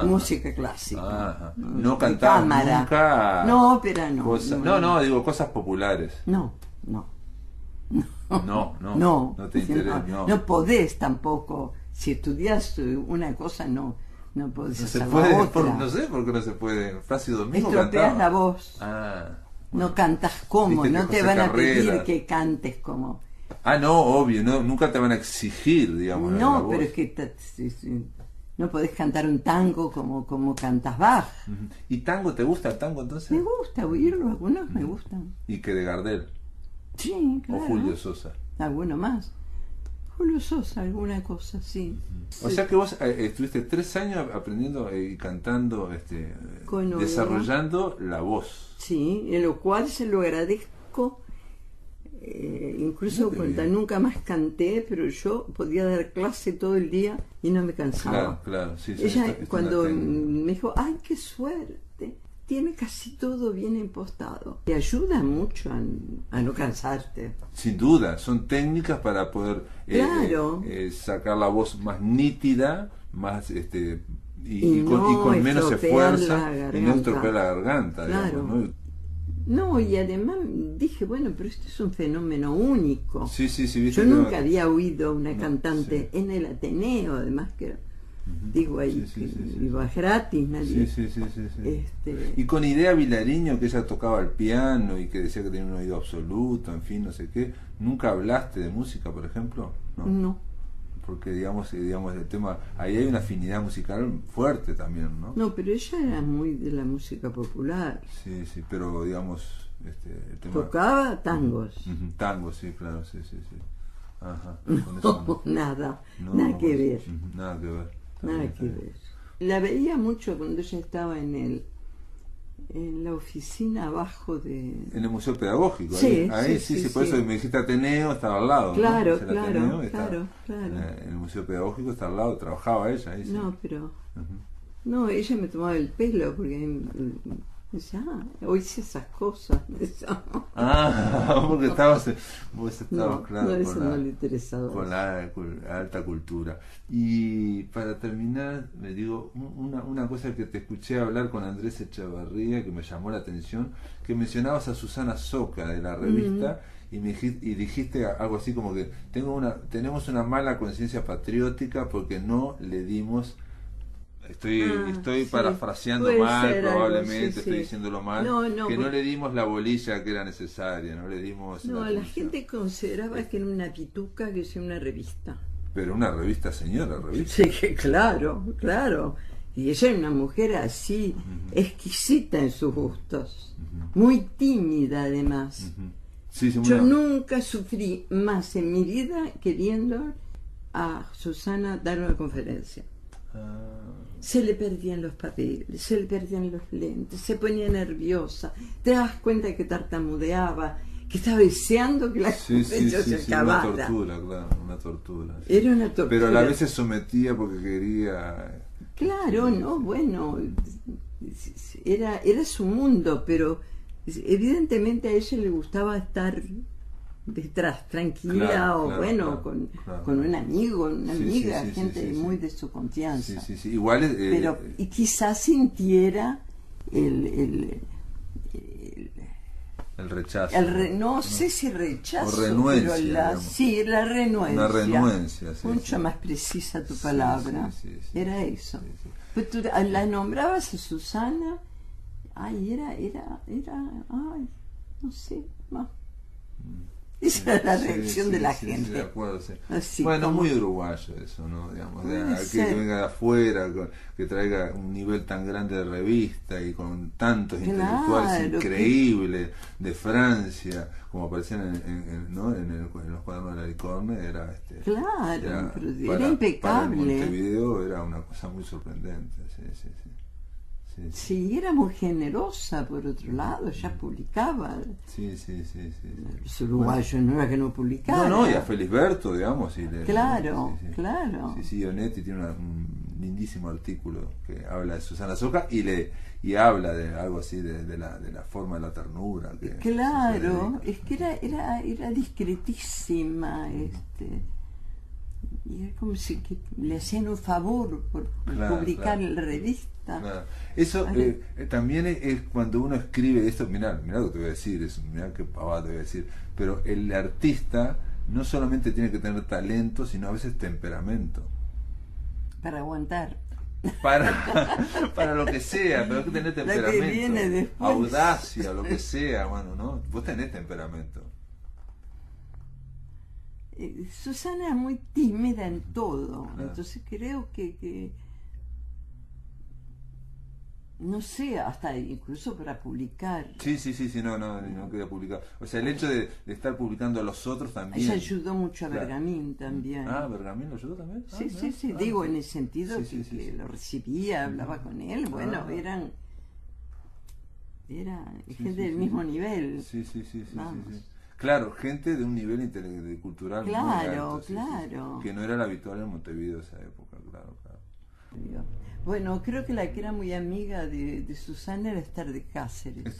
música clásica. No cantabas nunca. No, ópera no. Digo cosas populares. No te interesa. No podés tampoco. Si estudias una cosa, no podés No se hacer puede, la otra. no sé por qué no se puede. Plácido Domingo estropeas cantaba. la voz. No cantas como, Viste no que te José van a pedir Carrera. que cantes como. No, obvio, nunca te van a exigir, digamos. la No, voz. pero es que no podés cantar un tango como cantas Bach. ¿Y tango? ¿Te gusta el tango entonces? Me gusta oírlo, algunos me gustan. ¿Y que de Gardel? Sí, claro. ¿O Julio Sosa? Alguno más. Julio Sosa, alguna cosa, sí. O sea que vos estuviste 3 años aprendiendo y cantando, desarrollando la voz. Sí, en lo cual se lo agradezco. Incluso cuando nunca más canté, pero yo podía dar clase todo el día y no me cansaba. Claro, sí. Ella cuando me dijo, ¡ay, qué suerte! Tiene casi todo bien impostado. Te ayuda mucho a no cansarte. Sin duda, son técnicas para poder sacar la voz más nítida, más y con menos esfuerzo y no estropear la garganta. Claro. Digamos, No, y además dije, bueno, pero este es un fenómeno único. Sí, ¿viste? Yo nunca había oído a una cantante en el Ateneo, además que digo ahí, iba gratis, nadie. Sí. Y con Idea Vilariño, que ella tocaba el piano y que decía que tenía un oído absoluto, en fin, no sé qué, ¿nunca hablaste de música, por ejemplo? No. Porque digamos el tema, ahí hay una afinidad musical fuerte también, ¿no? No, pero ella era muy de la música popular. Sí, pero digamos el tema... Tocaba tangos. Tangos, sí, claro, sí. Ajá. Nada que ver. Nada que ver. La veía mucho cuando ella estaba en En la oficina abajo de... En el Museo Pedagógico. Sí, ahí sí, por eso me dijiste Ateneo, estaba al lado. Claro, ¿no? claro, Ateneo, claro. En el Museo Pedagógico está al lado, trabajaba ella ahí. Sí. No, pero... No, ella me tomaba el pelo porque me decía, hoy hice esas cosas. Porque estabas No, claro, no, eso no le interesaba. Con la alta cultura. Y para terminar, me digo, una cosa que te escuché hablar con Andrés Echevarría que me llamó la atención, que mencionabas a Susana Soca de la revista y dijiste algo así como que tenemos una mala conciencia patriótica porque no le dimos... Estoy parafraseando mal, probablemente, estoy diciéndolo mal, que no le dimos la bolilla que era necesaria, no le dimos... No, la gente consideraba que era una pituca, que sea una revista. Pero una revista, señora, revista. Sí, que claro. Y ella era una mujer así, exquisita en sus gustos, muy tímida además. Yo nunca sufrí más en mi vida queriendo a Susana dar una conferencia. Se le perdían los papeles, se le perdían los lentes, se ponía nerviosa, te das cuenta que tartamudeaba, que estaba deseando que la conferencia se acabara. Una tortura, claro, una tortura. Sí. Era una tortura. Pero a la vez se sometía porque quería... Claro, no, bueno, era su mundo, pero evidentemente a ella le gustaba estar detrás, tranquila, con un amigo, una amiga, gente muy de su confianza. Igual pero y quizás sintiera el rechazo. No sé si rechazo, o renuencia, pero la renuencia. Una renuencia, mucho más precisa tu palabra. Era eso. Pero tú la nombrabas a Susana, era, no sé, más. Esa es la reacción de la gente. De acuerdo, Así bueno, como... muy uruguayo eso, ¿no? Digamos, que venga de afuera, que traiga un nivel tan grande de revista y con tantos intelectuales increíbles de Francia, como aparecían en los cuadernos de la Licorne, era impecable. Para Montevideo era una cosa muy sorprendente. Sí, era muy generosa, por otro lado, ya publicaba. Sí. Los uruguayos no era que no publicaba. Y a Felisberto, digamos. Claro. Sí, Onetti tiene un lindísimo artículo que habla de Susana Soca y habla de algo así, de la forma de la ternura. Claro, es que era discretísima, y es como si le hacían un favor por publicar en la revista. Claro. Eso también es cuando uno escribe esto. Mirá lo que te voy a decir, mirá qué pavada te voy a decir, pero el artista no solamente tiene que tener talento, sino a veces temperamento para aguantar, para lo que sea, pero hay que tener temperamento, audacia, lo que sea, ¿no? Vos tenés temperamento. Susana es muy tímida en todo, entonces creo que no sé, hasta incluso para publicar. Sí, no quería publicar. O sea, el hecho de estar publicando a los otros también. Ella ayudó mucho a Bergamín también. ¿Bergamín lo ayudó también? Sí, digo, en el sentido que lo recibía, hablaba con él, eran gente del mismo nivel. Sí. Claro, gente de un nivel cultural muy alto. Claro. Que no era lo habitual en Montevideo esa época, claro. Bueno, creo que la que era muy amiga de Susana era Esther de Cáceres.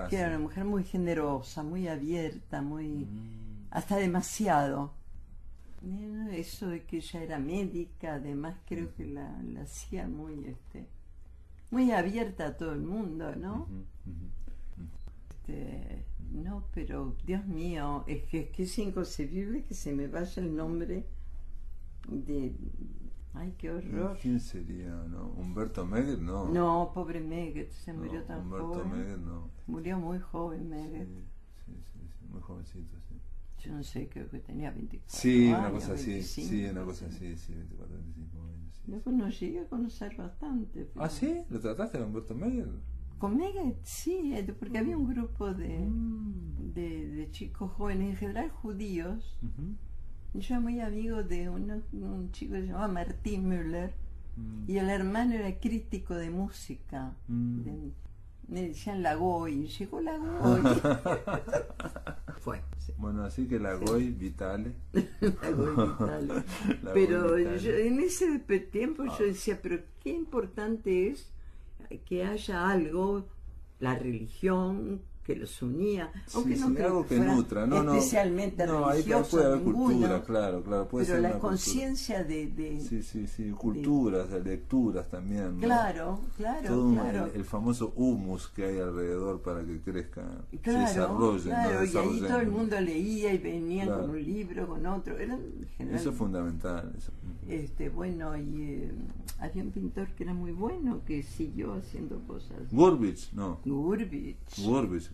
Que era una mujer muy generosa, muy abierta, muy hasta demasiado. Eso de que ella era médica, además creo que la hacía muy abierta a todo el mundo, ¿no? No, pero Dios mío, es que es inconcebible que se me vaya el nombre de... Ay, qué horror. ¿Quién sería? ¿No? ¿Humberto Meguet? No. No, pobre Meguet, se murió tan Humberto joven. Meguet no. Murió muy joven Meguet. Sí, muy jovencito, sí. Yo no sé, creo que tenía 24 años. Una cosa 24, 25 años. Luego no llegué a conocer bastante. Pero... ¿Sí? ¿Lo trataste con Humberto Meguet? Con Meguet, sí, porque había un grupo de chicos jóvenes, en general judíos. Yo era muy amigo de un chico que se llamaba Martín Müller, y el hermano era crítico de música. Me decían la Goy, llegó la Goy. Fue. Sí. Bueno, así que la Goy Vitale. La Goy Vitale. La Pero Goy Vitale. yo, en ese tiempo yo decía, pero qué importante es que haya algo, la religión, que los unía, aunque Sí, no sí, creo algo que fuera nutra, especialmente no, ahí religioso, puede haber ninguno, cultura, claro, puede pero ser la una conciencia de sí, culturas, de lecturas también, ¿no? Claro, Todo claro. el famoso humus que hay alrededor para que crezca, Claro, se desarrolle, claro, no y ahí desarrolle. todo el mundo leía y venían Claro. con un libro, con otro, era en general. Eso es fundamental. Eso. Bueno, y había un pintor que era muy bueno, que siguió haciendo cosas. Gurbich, no. Gurbich.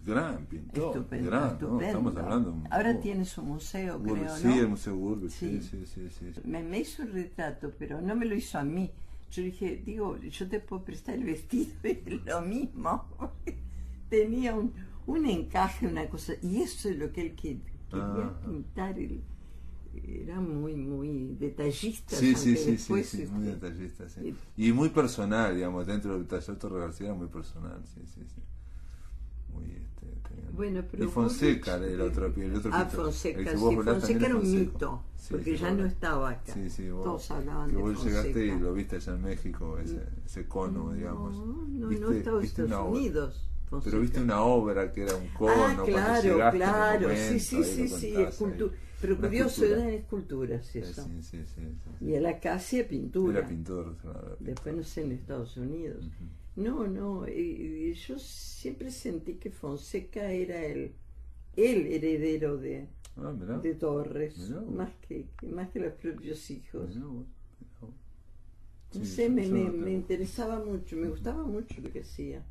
Gran pintor. Estupendo, Gran, ¿no? estupendo. Estamos hablando. Ahora tiene su museo, Gurbich, creo, ¿no? sí, el Museo Gurbich, Sí. sí. Me hizo un retrato, pero no me lo hizo a mí. Yo dije, yo te puedo prestar el vestido, y es lo mismo. Tenía un encaje, una cosa, y eso es lo que él quería pintar. Era muy detallista. Sí, después, muy detallista, sí. Y muy personal, digamos, dentro del taller Torre García era muy personal, sí. Muy, bueno, pero y Fonseca era el otro Fonseca, el que sí, vos hablaste Fonseca era un Fonseca. mito, Sí, porque ya no estaba acá. Sí, todos hablaban que de vos Fonseca. llegaste y lo viste allá en México, ese cono, digamos. No estaba en Estados Unidos. Fonseca. Pero viste una obra que era un cono, claro, llegaste claro, en el sí, pero curioso, eran esculturas eso. Sí. Y él acá hacía pintura. Era pintor, claro. Después no sé, en Estados Unidos. No, yo siempre sentí que Fonseca era el heredero de Torres, más que los propios hijos. No sé, me interesaba mucho, me gustaba mucho lo que hacía.